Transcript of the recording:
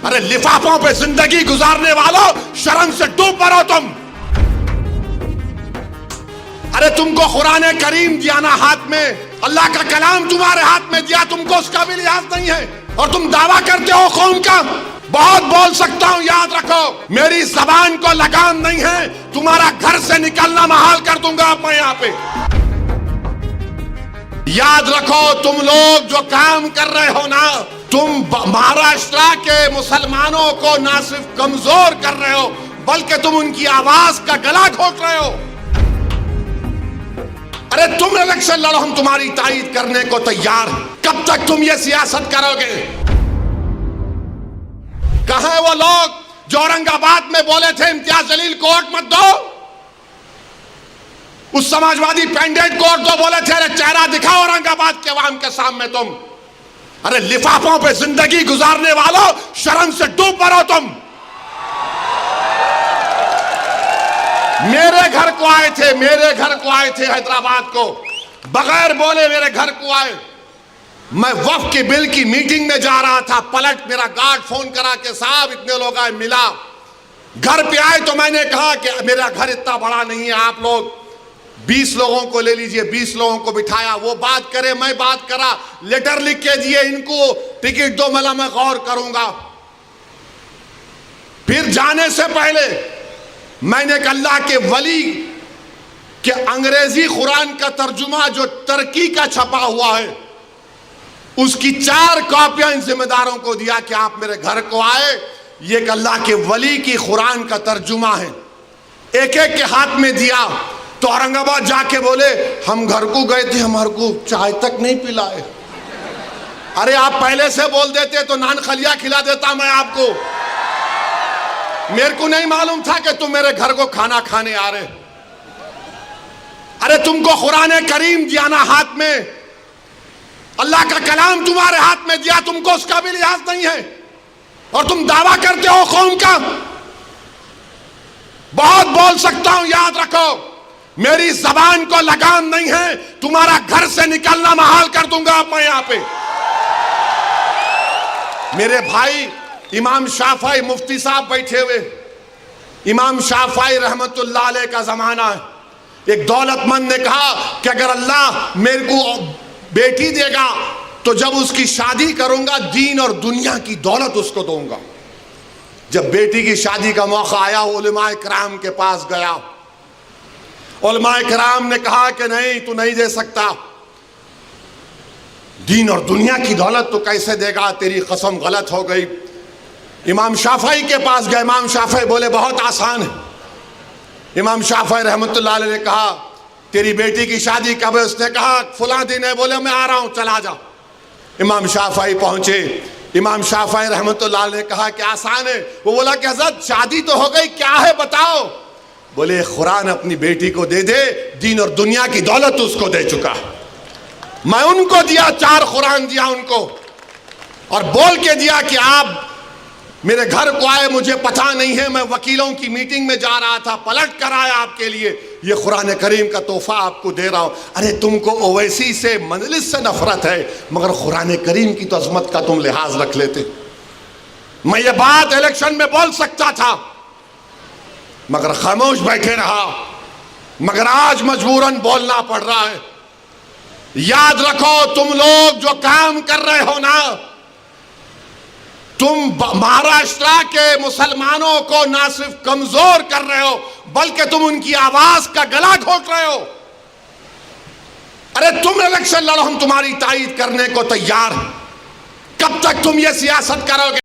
अरे लिफाफों पे जिंदगी गुजारने वालों, शर्म से डूब मरो तुम। अरे तुमको कुरान करीम दिया ना हाथ में, अल्लाह का कलाम तुम्हारे हाथ में दिया, तुमको उसका भी लिहाज नहीं है और तुम दावा करते हो कौम का। बहुत बोल सकता हूं, याद रखो मेरी जबान को लगाम नहीं है, तुम्हारा घर से निकलना महाल कर दूंगा मैं यहां पे। याद रखो तुम लोग जो काम कर रहे हो ना, तुम महाराष्ट्र के मुसलमानों को ना सिर्फ कमजोर कर रहे हो बल्कि तुम उनकी आवाज का गला घोट रहे हो। अरे तुम इलेक्शन लड़ो, हम तुम्हारी तायीद करने को तैयार हैं। कब तक तुम ये सियासत करोगे? कहां है वो लोग जो औरंगाबाद में बोले थे इम्तियाज जलील को वोट मत दो? उस समाजवादी पेंडेंट को वोट दो बोले थे। अरे चेहरा दिखाओ औरंगाबाद के अवाम के सामने तुम। अरे लिफाफों पे जिंदगी गुजारने वालों, शर्म से डूब मरो तुम। मेरे घर को आए थे, मेरे घर को आए थे हैदराबाद को, बगैर बोले मेरे घर को आए। मैं वक्फ के बिल की मीटिंग में जा रहा था, पलट मेरा गार्ड फोन करा के साहब इतने लोग आए, मिला। घर पे आए तो मैंने कहा कि मेरा घर इतना बड़ा नहीं है, आप लोग 20 लोगों को ले लीजिए। 20 लोगों को बिठाया, वो बात करे, मैं बात करा, लेटर लिख के दिए, इनको टिकट दो, मला मैं गौर करूंगा। फिर जाने से पहले मैंने एक अल्लाह के वली के अंग्रेजी कुरान का तर्जुमा जो तुर्की का छपा हुआ है, उसकी 4 कॉपियां इन जिम्मेदारों को दिया कि आप मेरे घर को आए, ये एक अल्लाह के वली की कुरान का तर्जुमा है। एक एक के हाथ में दिया तो औरंगाबाद जाके बोले हम घर को गए थे, हमारे को चाय तक नहीं पिलाए। अरे आप पहले से बोल देते तो नान खलिया खिला देता मैं आपको। मेरे को नहीं मालूम था कि तुम मेरे घर को खाना खाने आ रहे। अरे तुमको कुरान करीम दिया ना हाथ में, अल्लाह का कलाम तुम्हारे हाथ में दिया, तुमको उसका भी लिहाज नहीं है और तुम दावा करते हो कौम का। बहुत बोल सकता हूं, याद रखो मेरी जबान को लगाम नहीं है, तुम्हारा घर से निकलना महाल कर दूंगा मैं यहां पे। मेरे भाई इमाम शाफई मुफ्ती साहब बैठे हुए, इमाम शाफई रहमतुल्लाह अलैह का जमाना है। एक दौलतमंद ने कहा कि अगर अल्लाह मेरे को बेटी देगा तो जब उसकी शादी करूंगा दीन और दुनिया की दौलत उसको दूंगा। जब बेटी की शादी का मौका आया, उलमाए किराम के पास गया। उलमाए किराम ने कहा कि नहीं, तू नहीं दे सकता, दीन और दुनिया की दौलत तो कैसे देगा, तेरी कसम गलत हो गई। इमाम शाफई के पास गए, इमाम शाफई बोले बहुत आसान है। इमाम शाफई रहमतुल्लाह अलैह ने कहा तेरी बेटी की शादी कब है? उसने कहा फुला दिन है। बोले मैं आ रहा हूं, चला जा। इमाम शाफई पहुंचे, इमाम शाफई रहमतुल्लाह अलैह ने कहा कि आसान है। वो बोला कि हज़रत शादी तो हो गई, क्या है बताओ? बोले कुरान अपनी बेटी को दे दे, दीन और दुनिया की दौलत उसको दे चुका। मैं उनको दिया, 4 कुरान दिया उनको और बोल के दिया कि आप मेरे घर को आए, मुझे पता नहीं है, मैं वकीलों की मीटिंग में जा रहा था, पलट कर आया आपके लिए, ये कुरान करीम का तोहफा आपको दे रहा हूं। अरे तुमको ओवैसी से मजलिस से नफरत है, मगर कुरान करीम की तो अजमत का तुम लिहाज रख लेते। मैं ये बात इलेक्शन में बोल सकता था मगर खामोश बैठे रहा, मगर आज मजबूरन बोलना पड़ रहा है। याद रखो तुम लोग जो काम कर रहे हो ना, तुम महाराष्ट्र के मुसलमानों को ना सिर्फ कमजोर कर रहे हो बल्कि तुम उनकी आवाज का गला घोट रहे हो। अरे तुम इलेक्शन लड़ो, हम तुम्हारी तायीद करने को तैयार हैं। कब तक तुम ये सियासत करोगे?